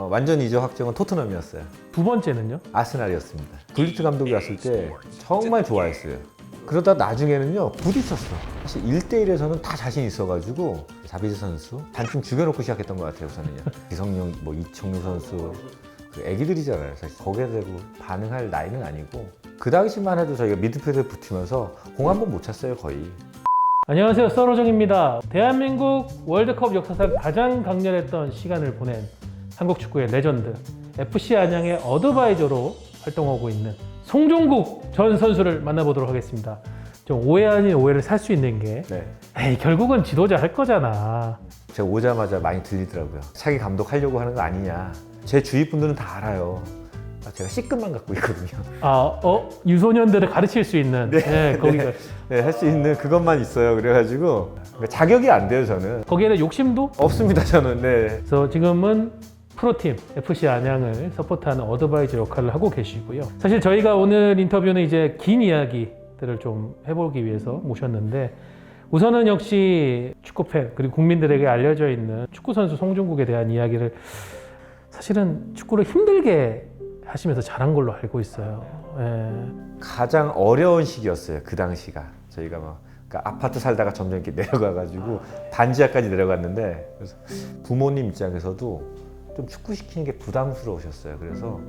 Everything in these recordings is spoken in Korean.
완전 이적 확정은 토트넘이었어요. 두 번째는요? 아스날이었습니다. 굴리트 감독이 왔을 때 정말 좋아했어요. 그러다 나중에는요 부딪혔어. 사실 1대1에서는 다 자신 있어가지고 자비드 선수 반쯤 죽여놓고 시작했던 것 같아요. 우선은요. 기성용, 뭐 이청용 선수 그 애기들이잖아요. 사실 거기에 대고 반응할 나이는 아니고 그 당시만 해도 저희가 미드필드에 붙으면서 공 한 번 못 찼어요 거의. 안녕하세요, 썰어정입니다. 대한민국 월드컵 역사상 가장 강렬했던 시간을 보낸 한국 축구의 레전드 FC 안양의 어드바이저로 활동하고 있는 송종국 전 선수를 만나보도록 하겠습니다. 좀 오해 아닌 오해를 살 수 있는 게 네. 에이 결국은 지도자 할 거잖아. 제가 오자마자 많이 들리더라고요. 차기 감독하려고 하는 거 아니냐. 제 주위 분들은 다 알아요. 제가 C급만 갖고 있거든요. 유소년들을 가르칠 수 있는 거기가 네, 할 수 있는 그것만 있어요. 그래가지고 자격이 안 돼요, 저는. 거기에는 욕심도 없습니다, 저는. 네. 그래서 지금은 프로팀 FC 안양을 서포트하는 어드바이저 역할을 하고 계시고요. 사실 저희가 오늘 인터뷰는 이제 긴 이야기들을 좀 해보기 위해서 모셨는데 우선은 역시 축구팬 그리고 국민들에게 알려져 있는 축구 선수 송종국에 대한 이야기를 사실은 축구를 힘들게 하시면서 잘한 걸로 알고 있어요. 가장 어려운 시기였어요, 그 당시가. 저희가 그러니까 아파트 살다가 점점 이렇게 내려가가지고 반지하까지 내려갔는데 그래서 부모님 입장에서도 좀 축구 시키는 게 부담스러우셨어요. 그래서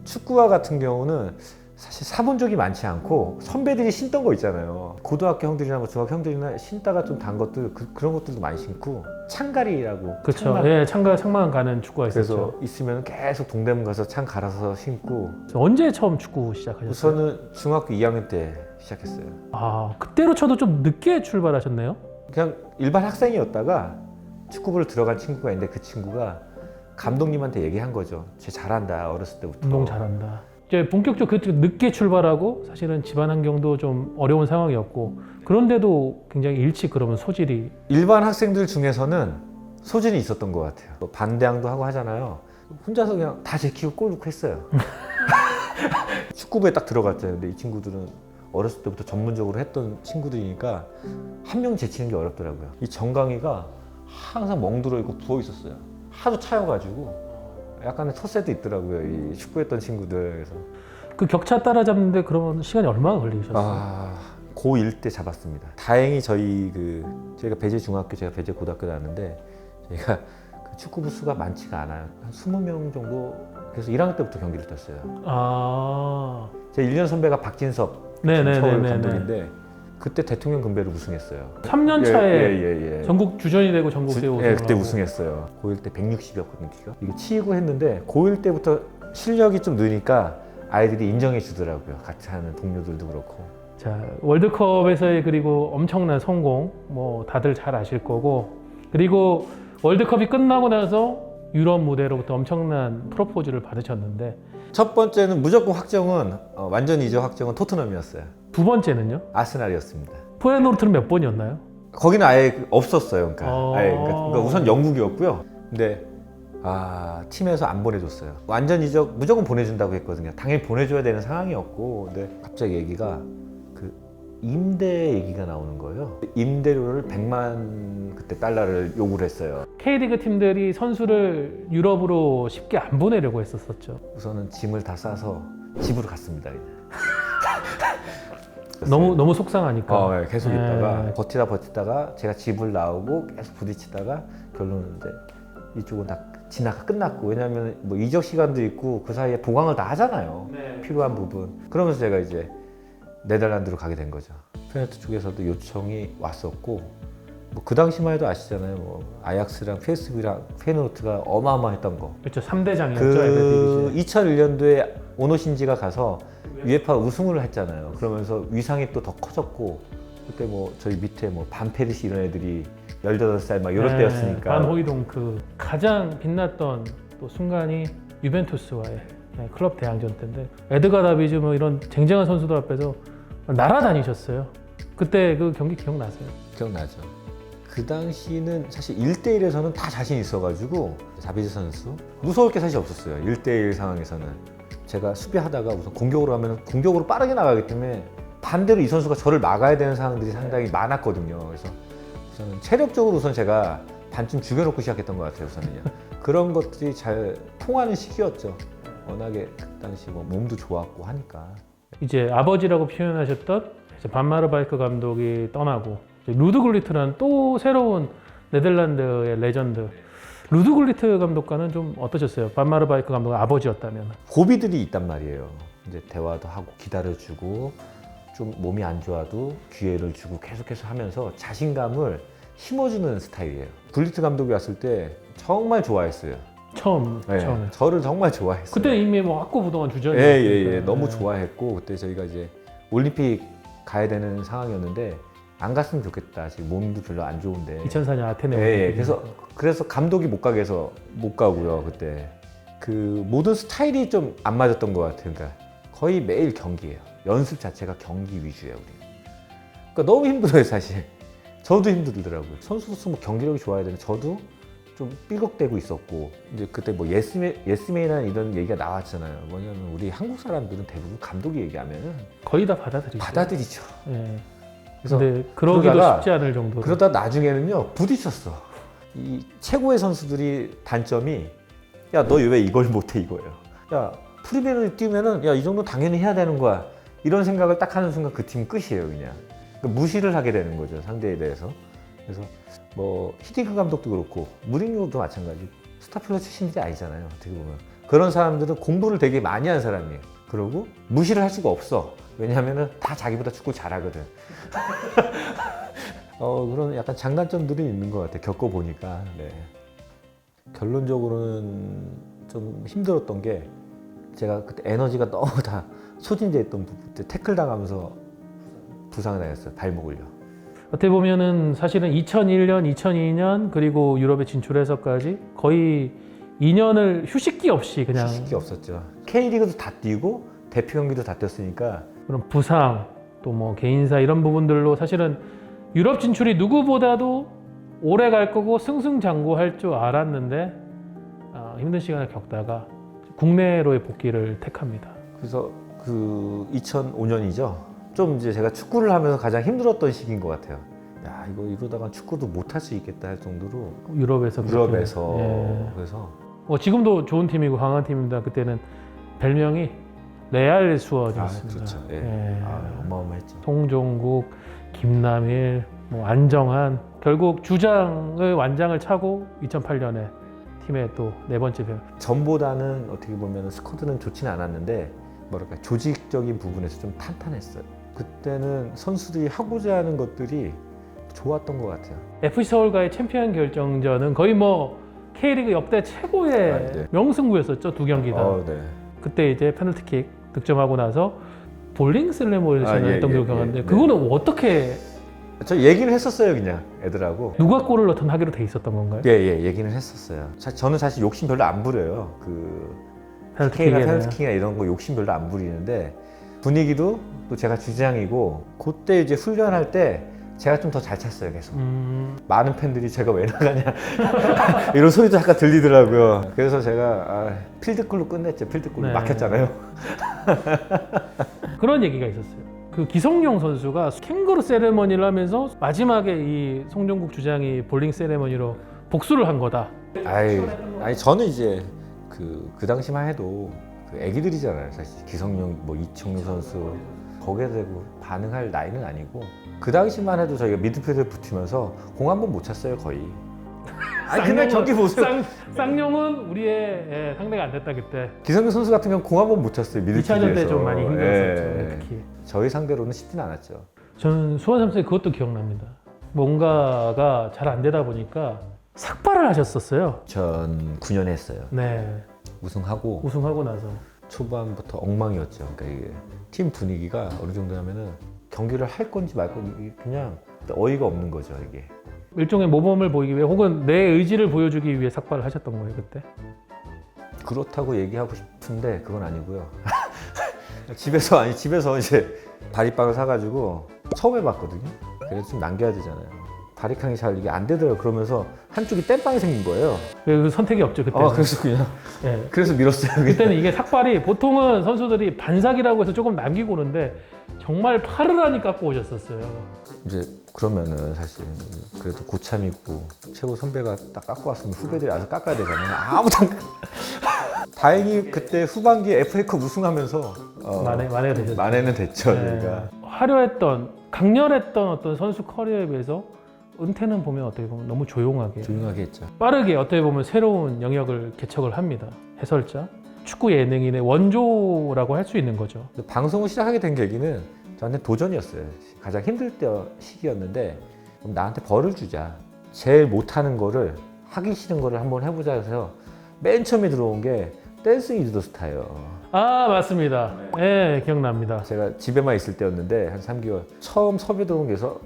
축구화 같은 경우는 사실 사본 적이 많지 않고 선배들이 신던 거 있잖아요. 고등학교 형들이나 뭐 중학교 형들이나 신다가 좀 단 것들 그런 것들도 많이 신고 창갈이라고. 그렇죠. 창만 가는 축구가 있었죠. 그래서 있으면 계속 동대문 가서 창 갈아서 신고. 언제 처음 축구 시작하셨어요? 우선은 중학교 2학년 때 시작했어요. 그때로 쳐도 좀 늦게 출발하셨네요? 그냥 일반 학생이었다가 축구부를 들어간 친구가 있는데 그 친구가 감독님한테 얘기한 거죠. 쟤 잘한다, 어렸을 때부터. 운동 잘한다. 이제 본격적으로 그때 늦게 출발하고 사실은 집안 환경도 좀 어려운 상황이었고 그런데도 굉장히 일찍 그러면 소질이 일반 학생들 중에서는 소질이 있었던 것 같아요. 뭐 반대항도 하고 하잖아요. 혼자서 그냥 다 제키고 골 넣고 했어요. 축구부에 딱 들어갔잖아요. 근데 이 친구들은 어렸을 때부터 전문적으로 했던 친구들이니까 한 명 제치는 게 어렵더라고요. 이 정강이가 항상 멍들어 있고 부어 있었어요. 하도 차여가지고 약간의 텃세도 있더라고요. 이 축구했던 친구들. 그래서 그 격차 따라잡는데 그러면 시간이 얼마나 걸리셨어요? 고1 때 잡았습니다. 다행히 저희가 배제 중학교, 제가 배제 고등학교 나왔는데 저희가 그 축구부 수가 많지가 않아요. 한 20명 정도. 그래서 1학년 때부터 경기를 뛰었어요. 제 1년 선배가 박진섭 서울 감독인데 그때 대통령 금배로 우승했어요. 3년 차에 전국 주전이 되고 전국대회 우승을 그때 우승했어요. 고1 때 160이었거든요, 키가. 이거 치고 했는데 고1 때부터 실력이 좀 느니까 아이들이 인정해 주더라고요. 같이 하는 동료들도 그렇고. 자, 월드컵에서의 그리고 엄청난 성공 뭐 다들 잘 아실 거고 그리고 월드컵이 끝나고 나서 유럽 무대로부터 엄청난 프로포즈를 받으셨는데 첫 번째는 무조건 확정은 완전 이적 확정은 토트넘이었어요. 두 번째는요? 아스날이었습니다. 포에노르트는 몇 번이었나요? 거기는 아예 없었어요. 그러니까 우선 영국이었고요. 근데 팀에서 안 보내줬어요. 완전 이적 무조건 보내준다고 했거든요. 당연히 보내줘야 되는 상황이었고, 근데 갑자기 얘기가 그 임대 얘기가 나오는 거예요. 임대료를 100만 그때 달러를 요구를 했어요. K리그 팀들이 선수를 유럽으로 쉽게 안 보내려고 했었죠. 우선은 짐을 다 싸서 집으로 갔습니다. 너무 속상하니까. 계속 있다가 버티다가 제가 집을 나오고 계속 부딪히다가 결론은 이제 이쪽은 다 끝났고, 왜냐하면 뭐 이적 시간도 있고 그 사이에 보강을 다 하잖아요. 필요한 부분. 그러면서 제가 이제 네덜란드로 가게 된 거죠. 페너트 쪽에서도 요청이 왔었고, 뭐 그 당시만 해도 아시잖아요. 뭐 아약스랑 PSV랑 페너트가 어마어마했던 거. 그렇죠. 3대장이었죠. 그 2001년도에 오노 신지가 가서 UEFA 우승을 했잖아요. 그러면서 위상이 또 더 커졌고, 그때 뭐 저희 밑에 뭐 반페르시 이런 애들이 18살 막 이럴 때였으니까. 반호이동 그 가장 빛났던 또 순간이 유벤투스와의 클럽 대항전 때인데 에드가 다비즈 뭐 이런 쟁쟁한 선수들 앞에서 날아다니셨어요. 그때 그 경기 기억나세요? 기억나죠. 그 당시는 사실 1대1에서는 다 자신 있어가지고 자비드 선수 무서울 게 사실 없었어요. 1대1 상황에서는 제가 수비하다가 우선 공격으로 하면 공격으로 빠르게 나가기 때문에 반대로 이 선수가 저를 막아야 되는 상황들이 상당히 많았거든요. 그래서 우선은 체력적으로 우선 제가 반쯤 죽여놓고 시작했던 것 같아요. 우선은요. 그런 것들이 잘 통하는 시기였죠. 워낙에 그 당시 뭐 몸도 좋았고 하니까. 이제 아버지라고 표현하셨던 이제 반마르바이크 감독이 떠나고 이제 루드 굴리트라는 또 새로운 네덜란드의 레전드. 루드 굴리트 감독과는 좀 어떠셨어요? 반마르바이크 감독의 아버지였다면. 고비들이 있단 말이에요. 이제 대화도 하고 기다려주고 좀 몸이 안 좋아도 기회를 주고 계속해서 하면서 자신감을 심어주는 스타일이에요. 굴리트 감독이 왔을 때 정말 좋아했어요. 처음에. 저를 정말 좋아했어요. 그때 이미 뭐 학구부동안 주전이었으니까. 예. 너무 좋아했고 그때 저희가 이제 올림픽 가야 되는 상황이었는데 안 갔으면 좋겠다. 지금 몸도 별로 안 좋은데. 2004년 아테네. 예. 그래서 감독이 못 가게 해서 못 가고요. 그때 그 모든 스타일이 좀 안 맞았던 것 같아요. 그러니까 거의 매일 경기예요. 연습 자체가 경기 위주예요. 우리. 그러니까 너무 힘들어요, 사실. 저도 힘들더라고요. 선수로서 뭐 경기력이 좋아야 되는데 저도 좀 삐걱대고 있었고 이제 그때 뭐 예스맨이라는 이런 얘기가 나왔잖아요. 뭐냐면 우리 한국 사람들은 대부분 감독이 얘기하면은 거의 다 받아들이죠. 받아들이죠. 예. 그래서 근데 그러기도 그러다가- 쉽지 않을 정도로. 그러다 나중에는요 부딪혔어. 이 최고의 선수들이 단점이 야 너 왜 이걸 못해 이거예요. 야 프리미어를 뛰면은 야 이 정도 당연히 해야 되는 거야. 이런 생각을 딱 하는 순간 그 팀 끝이에요 그냥. 그러니까 무시를 하게 되는 거죠 상대에 대해서. 그래서 뭐 히딩크 감독도 그렇고 무리뉴도 마찬가지. 스타플러 출신들이 아니잖아요 어떻게 보면. 그런 사람들은 공부를 되게 많이 한 사람이에요. 그리고 무시를 할 수가 없어. 왜냐하면은 다 자기보다 축구 잘하거든. 그런 약간 장단점들이 있는 것 같아요. 겪어보니까. 네. 결론적으로는 좀 힘들었던 게 제가 그때 에너지가 너무 다 소진돼 있던 부분 때 태클 당하면서 부상을 당했어요. 발목을요. 어떻게 보면은 사실은 2001년, 2002년 그리고 유럽에 진출해서까지 거의 2년을 휴식기 없이 그냥 휴식이 없었죠. K리그도 다 뛰고 대표 경기도 다 뛰었으니까 그런 부상 또 뭐 개인사 이런 부분들로 사실은 유럽 진출이 누구보다도 오래 갈 거고 승승장구할 줄 알았는데 힘든 시간을 겪다가 국내로의 복귀를 택합니다. 그래서 그 2005년이죠. 좀 이제 제가 축구를 하면서 가장 힘들었던 시기인 것 같아요. 야 이거 이러다가 축구도 못할 수 있겠다 할 정도로 유럽에서 예. 그래서 지금도 좋은 팀이고 강한 팀입니다. 그때는 별명이 레알 수원이었습니다. 그렇죠. 예. 예. 어마어마했죠. 송종국, 김남일, 뭐 안정환 결국 주장을 완장을 차고 2008년에 팀의 또 네 번째 별. 전보다는 어떻게 보면 스쿼드는 좋지는 않았는데 뭐랄까 조직적인 부분에서 좀 탄탄했어요. 그때는 선수들이 하고자 하는 것들이 좋았던 것 같아요. FC 서울과의 챔피언 결정전은 거의 뭐 K리그 역대 최고의 네. 명승부였었죠. 두 경기 다. 네. 그때 이제 페널티킥 득점하고 나서 볼링 슬래머를 예, 했던 기억이 예, 나는데 예. 그거는 어떻게 저 얘기를 했었어요 그냥 애들하고. 누가 골을 넣든 하기로 돼 있었던 건가요? 예, 얘기는 했었어요. 저는 사실 욕심 별로 안 부려요. 그 K나 페널티킥이나 페널티킥이나 이런 거 욕심 별로 안 부리는데 분위기도 또 제가 주장이고 그때 이제 훈련할 때 제가 좀 더 잘 찼어요 계속. 많은 팬들이 제가 왜 나가냐 이런 소리도 약간 들리더라고요. 그래서 제가 필드골로 끝냈죠. 필드골로 네. 막혔잖아요. 그런 얘기가 있었어요. 그 기성용 선수가 캥거루 세레머니를 하면서 마지막에 이 송종국 주장이 볼링 세레머니로 복수를 한 거다. 아니 저는 이제 그 당시만 해도 그 애기들이잖아요. 사실 기성용 뭐 이청용 선수 거기에 대고 반응할 나이는 아니고 그 당시만 해도 저희가 미드필드에 붙으면서 공 한 번 못 찼어요 거의. 아니 그날 경기 보세요. 쌍용은 우리의 상대가 안 됐다 그때. 기성용 선수 같은 경우는 공 한 번 못 찼어요. 2차전 때 좀 많이 힘들었었죠. 예. 특히. 저희 상대로는 쉽진 않았죠. 저는 수원 삼성이 그것도 기억납니다. 뭔가가 잘 안 되다 보니까 삭발을 하셨었어요. 2009년에 했어요. 네, 우승하고 우승하고 나서. 초반부터 엉망이었죠. 그러니까 이게 팀 분위기가 어느 정도냐면은 경기를 할 건지 말 건지 그냥 어이가 없는 거죠 이게. 일종의 모범을 보이기 위해 혹은 내 의지를 보여주기 위해 삭발을 하셨던 거예요 그때. 그렇다고 얘기하고 싶은데 그건 아니고요. 집에서 이제 바리빵을 사가지고 처음 해봤거든요. 그래서 좀 남겨야 되잖아요. 바리캉이 잘 이게 안 되더라고요. 그러면서 한쪽이 땜빵이 생긴 거예요. 그 선택이 없죠 그때. 그래서 그냥 네. 그래서 밀었어요. 그냥. 그때는 이게 삭발이 보통은 선수들이 반삭이라고 해서 조금 남기고 오는데 정말 파르르하니 깎고 오셨었어요. 이제 그러면은 사실 그래도 고참이고 최고 선배가 딱 깎고 왔으면 후배들이 와서 깎아야 되잖아요. 아무도 안 다행히 그때 후반기에 FA컵 우승하면서 만회가 되셨죠. 만회는 됐죠. 네. 저희가. 화려했던 강렬했던 어떤 선수 커리어에 비해서 은퇴는 보면 어떻게 보면 너무 조용하게 조용하게 했죠. 빠르게 어떻게 보면 새로운 영역을 개척을 합니다. 해설자, 축구 예능인의 원조라고 할 수 있는 거죠. 근데 방송을 시작하게 된 계기는 저한테 도전이었어요. 가장 힘들 때 시기였는데 그럼 나한테 벌을 주자. 제일 못하는 거를 하기 싫은 거를 한번 해보자 해서 맨 처음에 들어온 게 댄싱 이즈 더 스타예요. 아 맞습니다. 네, 기억납니다. 제가 집에만 있을 때였는데 한 3개월 처음 섭외 들어온 게서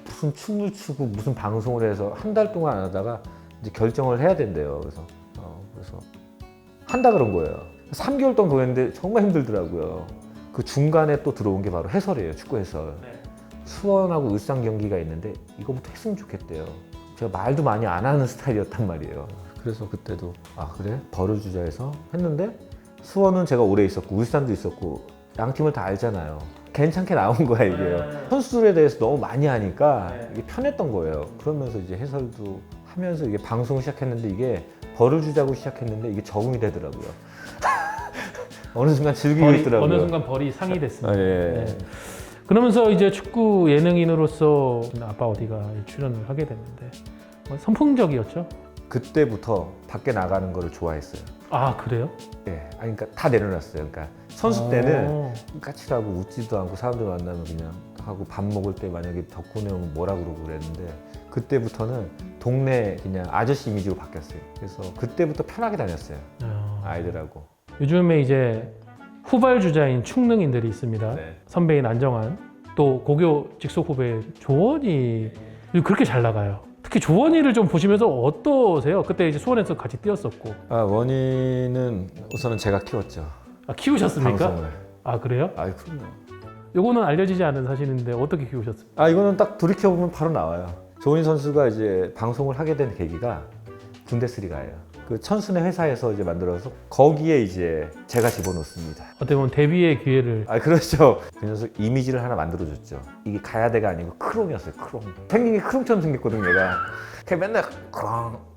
무슨 춤을 추고 무슨 방송을 해서 한 달 동안 안 하다가 이제 결정을 해야 된대요. 그래서 한다 그런 거예요. 3개월 동안 보냈는데 정말 힘들더라고요. 그 중간에 또 들어온 게 바로 해설이에요. 축구 해설. 수원하고 울산 경기가 있는데 이거부터 했으면 좋겠대요. 제가 말도 많이 안 하는 스타일이었단 말이에요. 그래서 그때도 아 그래? 벌을 주자 해서 했는데 수원은 제가 오래 있었고 울산도 있었고 양 팀을 다 알잖아요. 괜찮게 나온 거야 이게. 선수들에 대해서 너무 많이 하니까 이게 편했던 거예요. 그러면서 이제 해설도 하면서 이게 방송을 시작했는데 이게 벌을 주자고 시작했는데 이게 적응이 되더라고요. 어느 순간 즐기고 있더라고요. 어느 순간 벌이 상이 됐습니다. 예. 네. 그러면서 이제 축구 예능인으로서 아빠 어디가 출연을 하게 됐는데 선풍적이었죠. 그때부터 밖에 나가는 거를 좋아했어요. 아 그래요? 예, 아니 그러니까 다 내려놨어요. 그러니까 선수 때는 까칠하고 웃지도 않고 사람들 만나면 그냥 하고 밥 먹을 때 만약에 덕분에 오면 뭐라 그러고 그랬는데 그때부터는 동네 그냥 아저씨 이미지로 바뀌었어요. 그래서 그때부터 편하게 다녔어요. 아이들하고. 요즘에 이제 후발 주자인 충능인들이 있습니다. 네. 선배인 안정환, 또 고교 직속 후배 조원이 그렇게 잘 나가요. 특히 조원이를 좀 보시면서 어떠세요? 그때 이제 수원에서 같이 뛰었었고. 아 원희는 우선은 제가 키웠죠. 아, 키우셨습니까? 방송을. 아 그래요? 아이 그럼요. 요거는 알려지지 않은 사실인데 어떻게 키우셨습니까? 아 이거는 딱 돌이켜 보면 바로 나와요. 조원희 선수가 이제 방송을 하게 된 계기가 군대쓰리가예요. 그 천순의 회사에서 이제 만들어서 거기에 이제 제가 집어넣습니다. 어떻게 보면 데뷔의 기회를. 아 그렇죠. 그래서 이미지를 하나 만들어줬죠. 이게 가야대가 아니고 크롱이었어요. 크롱. 생긴 게 크롱처럼 생겼거든요. 얘가. 그냥 맨날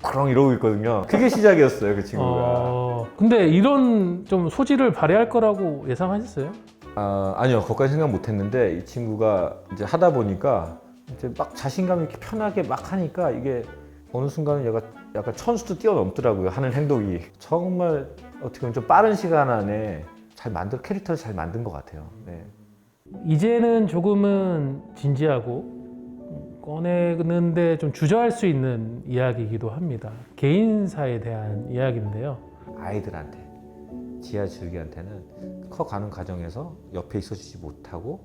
크롱 이러고 있거든요. 그게 시작이었어요. 그 친구가. 근데 이런 좀 소질을 발휘할 거라고 예상하셨어요? 아니요. 거기까지 생각 못했는데 이 친구가 이제 하다 보니까 이제 막 자신감 있게 편하게 막 하니까 이게 어느 순간은 얘가 약간 천수도 뛰어넘더라고요. 하는 행동이. 정말 어떻게 보면 좀 빠른 시간 안에 캐릭터를 잘 만든 것 같아요. 네. 이제는 조금은 진지하고 꺼내는데 좀 주저할 수 있는 이야기이기도 합니다. 개인사에 대한 이야기인데요. 아이들한테, 지하 줄기한테는 커가는 과정에서 옆에 있어주지 못하고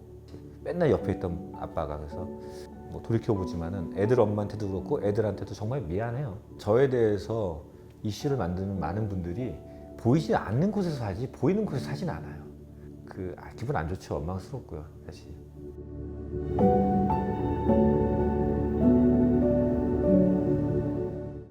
맨날 옆에 있던 아빠가 그래서 뭐 돌이켜보지만은 애들 엄마한테도 그렇고 애들한테도 정말 미안해요. 저에 대해서 이슈를 만드는 많은 분들이 보이지 않는 곳에서 살지 보이는 곳에서 사진 않아요. 기분 안 좋죠. 원망스럽고요. 사실.